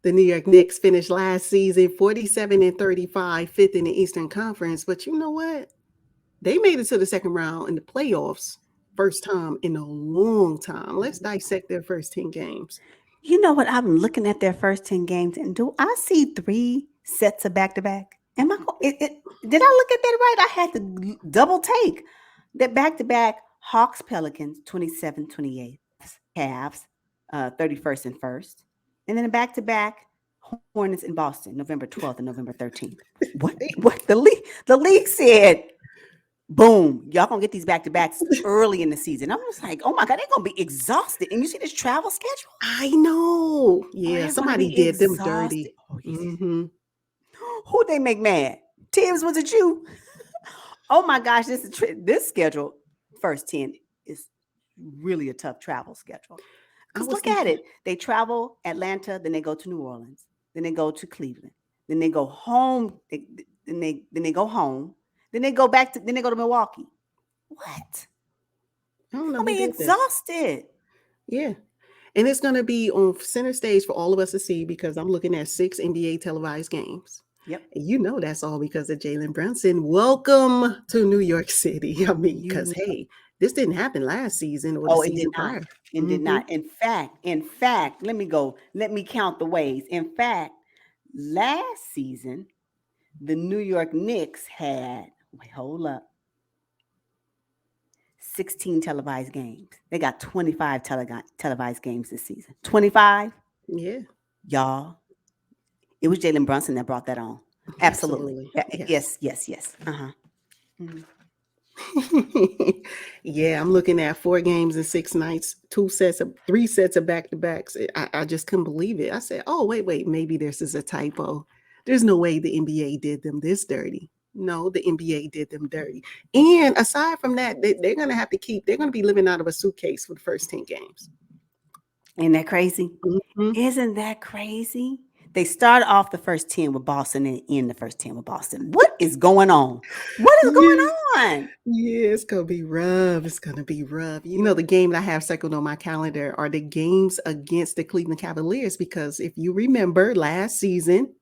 The New York Knicks finished last season 47-35, fifth in the Eastern Conference. But you know what? They made it to the second round in the playoffs, first time in a long time. Let's dissect their first 10 games. You know what? I'm looking at their first 10 games, and do I see three sets of back to back? Am I did I look at that right? I had to double take that back to back Hawks Pelicans 27-28, Cavs 31st and 1st, and then a back to back Hornets in Boston, November 12th and November 13th. What the league said, boom, y'all gonna get these back to backs early in the season. I was like, oh my God, they're gonna be exhausted. And you see this travel schedule? I know. Oh, Yeah, they're gonna somebody be did them dirty. exhausted. Oh, yes. Hmm. Who they make mad? Tibbs, was it you? Oh my gosh, this schedule, first 10, is really a tough travel schedule. I Because was look at thinking, it. They travel Atlanta, then they go to New Orleans, then they go to Cleveland, then they go home, then they go home, then they go back to then they go to Milwaukee. What? I don't know I'll who be did this. exhausted. Yeah. And it's going to be on center stage for all of us to see because I'm looking at 6 NBA televised games. Yep. And you know that's all because of Jalen Brunson. Welcome to New York City. I mean, because You hey, this didn't happen last season or the Oh, it did season not. prior. It did Hmm. not. In fact, let me count the ways. In fact, last season, the New York Knicks had, wait, hold up, 16 televised games. They got 25 televised games this season. 25? Yeah, Y'all, it was Jalen Brunson that brought that on. Absolutely. absolutely. Yes. Yes, yes, yes. Uh-huh. Mhm. Yeah, I'm looking at 4 games in 6 nights, 3 sets of back to backs. I just couldn't believe it. I said, oh, wait, maybe this is a typo. There's no way the NBA did them this dirty. No, the NBA did them dirty. And aside from that, they're going to have to they're going to be living out of a suitcase for the first 10 games. Isn't that crazy? Hmm. Isn't that crazy? They start off the first 10 with Boston and end the first 10 with Boston. What is going on? What is Yeah. going on? Yeah, it's gonna be rough. It's gonna be rough. You know, the game that I have circled on my calendar are the games against the Cleveland Cavaliers because if you remember last season,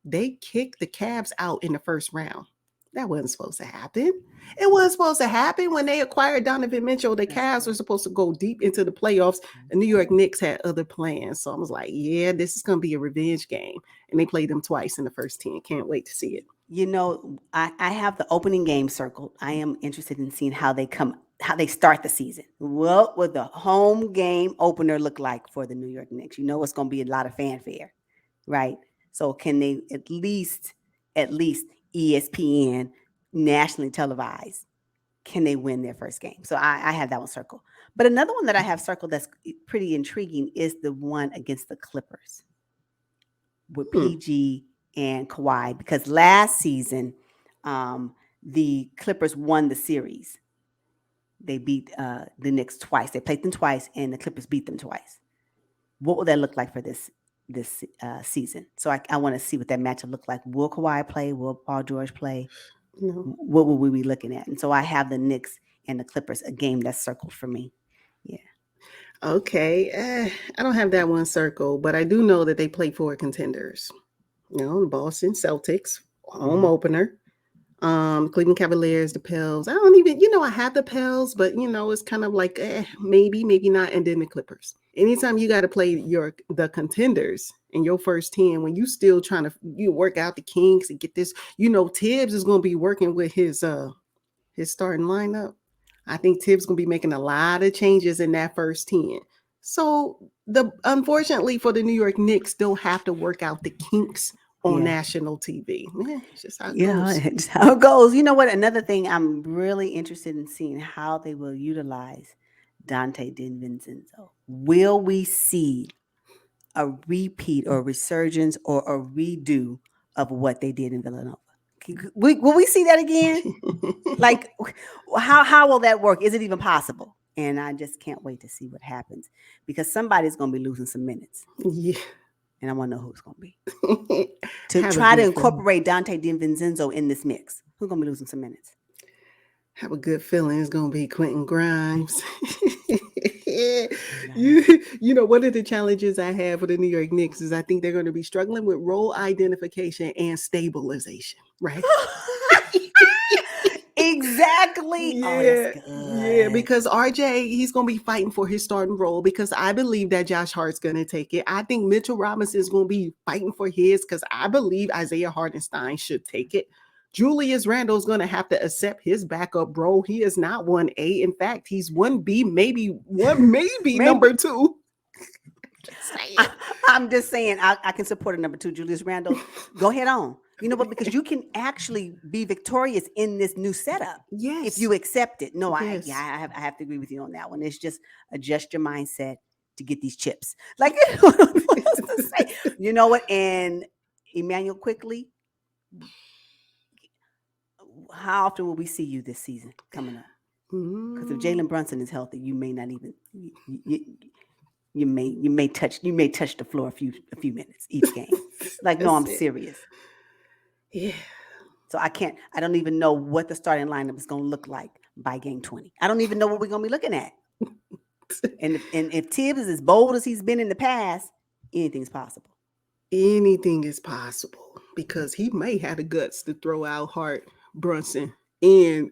they kicked the Cavs out in the first round. That wasn't supposed to happen. It wasn't supposed to happen when they acquired Donovan Mitchell. The That's Cavs were right. supposed to go deep into the playoffs. The That's New York right. Knicks had other plans. So I was like, yeah, this is going to be a revenge game. And they played them twice in the first 10. Can't wait to see it. You know, I have the opening game circled. I am interested in seeing how they start the season. What would the home game opener look like for the New York Knicks? You know, it's going to be a lot of fanfare, right? So can they at least ESPN nationally televised? Can they win their first game? So I have that one circled. But another one that I have circled that's pretty intriguing is the one against the Clippers with Hmm. PG and Kawhi, because last season um, the Clippers won the series. They beat the Knicks twice. They played them twice, and the Clippers beat them twice. What will that look like for this season? So I want to see what that matchup look like. Will Kawhi play? Will Paul George play? No. What will we be looking at? And so I have the Knicks and the Clippers, a game that's circled for me. Yeah. Okay. I don't have that one circle, but I do know that they play for contenders. You know, the Boston Celtics, home Mhm. opener. Cleveland Cavaliers, the Pels. I don't even, I have the Pels, but it's kind of like maybe, maybe not. And then the Clippers. Anytime you got to play the contenders in your first 10, when you still trying to work out the kinks and get this, Tibbs is going to be working with his starting lineup. I think Tibbs gonna be making a lot of changes in that first 10. So unfortunately for the New York Knicks, still have to work out the kinks on Yeah. national TV. Yeah, it's just how it Yeah, goes. it's how it goes. You know what? Another thing I'm really interested in seeing how they will utilize Dante DiVincenzo. Will we see a repeat or resurgence or a redo of what they did in Villanova? Will we see that again? Like, how will that work? Is it even possible? And I just can't wait to see what happens because somebody's going to be losing some minutes, Yeah. and I want to know who it's going to be to Have a try to good feeling. incorporate Dante DiVincenzo in this mix. Who's going to be losing some minutes? Have a good feeling it's gonna be Quentin Grimes. Yeah. You know, one of the challenges I have for the New York Knicks is I think they're going to be struggling with role identification and stabilization, right? Exactly. Oh, that's Yeah, good. because RJ, he's going to be fighting for his starting role because I believe that Josh Hart's going to take it. I think Mitchell Robinson is going to be fighting for his because I believe Isaiah Hartenstein should take it. Julius Randle's going to have to accept his backup role. He is not 1A. In fact, he's 1B, maybe Maybe. number 2. Just saying. I'm just saying, I can support a number 2, Julius Randle. Go ahead on. You know what? Because you can actually be victorious in this new setup if Yes. you accept it. No, Yes. I have to agree with you on that one. It's just adjust your mindset to get these chips. Like, what else to say? You know what? And Emmanuel, quickly, how often will we see you this season coming up? Because if Jalen Brunson is healthy, you may not even you may touch the floor a few minutes each game. Like, no, I'm That's it. serious. Yeah. So I don't even know what the starting lineup is going to look like by game 20. I don't even know what we're going to be looking at. And if Tibbs is as bold as he's been in the past, anything's possible. Anything is possible because he may have the guts to throw out Hart, Brunson, and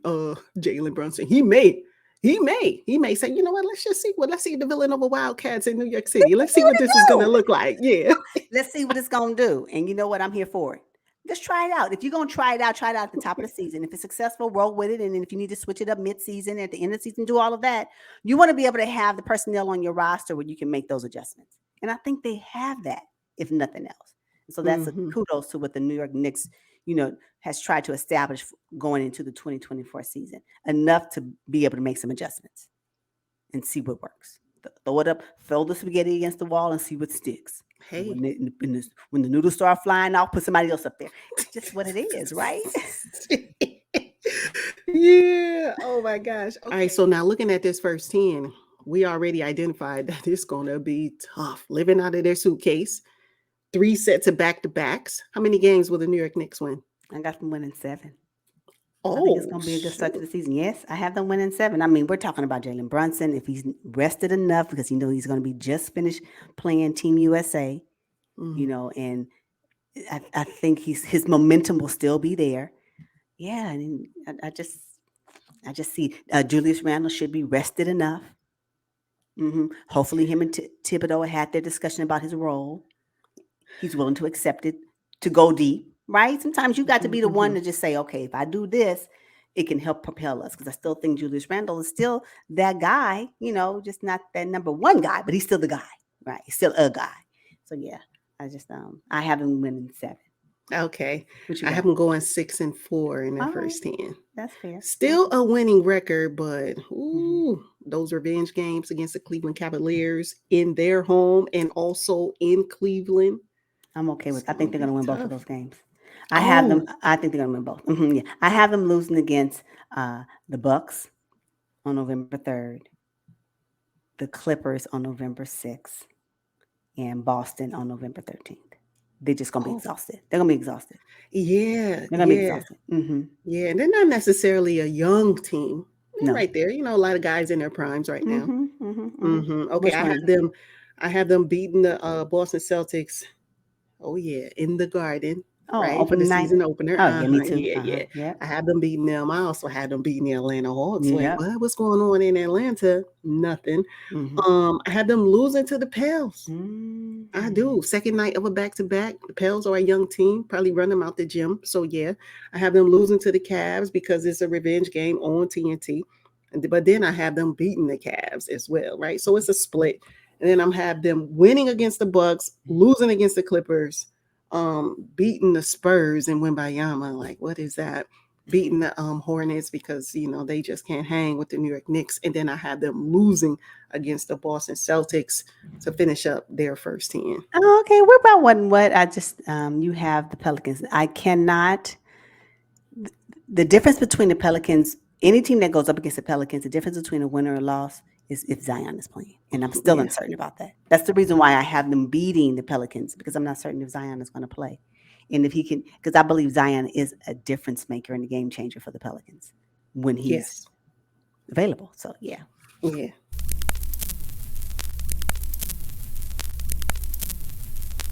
Jalen Brunson. He may say, you know what, let's see the Villanova Wildcats in New York City. Let's see See what what it this is gonna do. look like. Yeah. Let's see what it's going to do. And you know what? I'm here for it. Just try it out. If you're going to try it out at the top of the season. If it's successful, roll with it. And then if you need to switch it up mid-season, at the end of the season, do all of that. You want to be able to have the personnel on your roster where you can make those adjustments. And I think they have that, if nothing else. And so that's a kudos to what the New York Knicks, has tried to establish going into the 2024 season. Enough to be able to make some adjustments and see what works. Throw it up, throw the spaghetti against the wall and see what sticks. Hey. When the noodles start flying off, put somebody else up there. It's just what it is, right? Yeah. Oh my gosh. Okay. All right. So now looking at this first 10, we already identified that it's gonna be tough. Living out of their suitcase. 3 sets of back-to-backs. How many games will the New York Knicks win? I got them winning 7. Oh, I think it's going to be a good start to the season. Yes, I have them winning 7. I mean, we're talking about Jalen Brunson. If he's rested enough, because he's going to be just finished playing Team USA, and I think his momentum will still be there. Yeah, and I just see Julius Randle should be rested enough. Hopefully, him and Thibodeau had their discussion about his role. He's willing to accept it, to go deep, right? Sometimes you got to be the one to just say, okay, if I do this, it can help propel us. Because I still think Julius Randle is still that guy, just not that number 1 guy, but he's still the guy, right? He's still a guy. So yeah, I have him winning 7. Okay. What you I got? have them going 6-4 in their All first right. 10. That's fair. Still a winning record, but those revenge games against the Cleveland Cavaliers in their home and also in Cleveland. I'm okay with. I think they're going to win both of those games. I think they're going to win both. Yeah, I have them losing against the Bucks on November 3rd, the Clippers on November 6th, and Boston on November 13th. They're just going to be exhausted. They're going to be exhausted. Yeah. They're going to be exhausted. Yeah, and they're not necessarily a young team. They're No. right there. A lot of guys in their primes right now. Okay, Which one? I have them beating the Boston Celtics. Oh yeah, in the Garden. Oh, Right, for the opening night. season opener. Oh, yeah, me too. Yeah. Yeah. I have them beating them. I also had them beating the Atlanta Hawks. Like, Yep. what's going on in Atlanta? Nothing. I had them losing to the Pels. I do. Second night of a back-to-back. The Pels are a young team, probably run them out the gym. So yeah, I have them losing to the Cavs because it's a revenge game on TNT. But then I have them beating the Cavs as well, right? So it's a split. And then I'm have them winning against the Bucks, losing against the Clippers, beating the Spurs and Wembayama. Like, what is that? Beating the Hornets because they just can't hang with the New York Knicks. And then I have them losing against the Boston Celtics to finish up their first 10. Oh, okay, we're about what I just you have the Pelicans. I cannot. The difference between the Pelicans, any team that goes up against the Pelicans, the difference between a winner or a loss is if Zion is playing. And I'm still uncertain about that. That's the reason why I have them beating the Pelicans, because I'm not certain if Zion is going to play. And if he can, because I believe Zion is a difference maker and a game changer for the Pelicans when he's available. So, yeah. Yeah.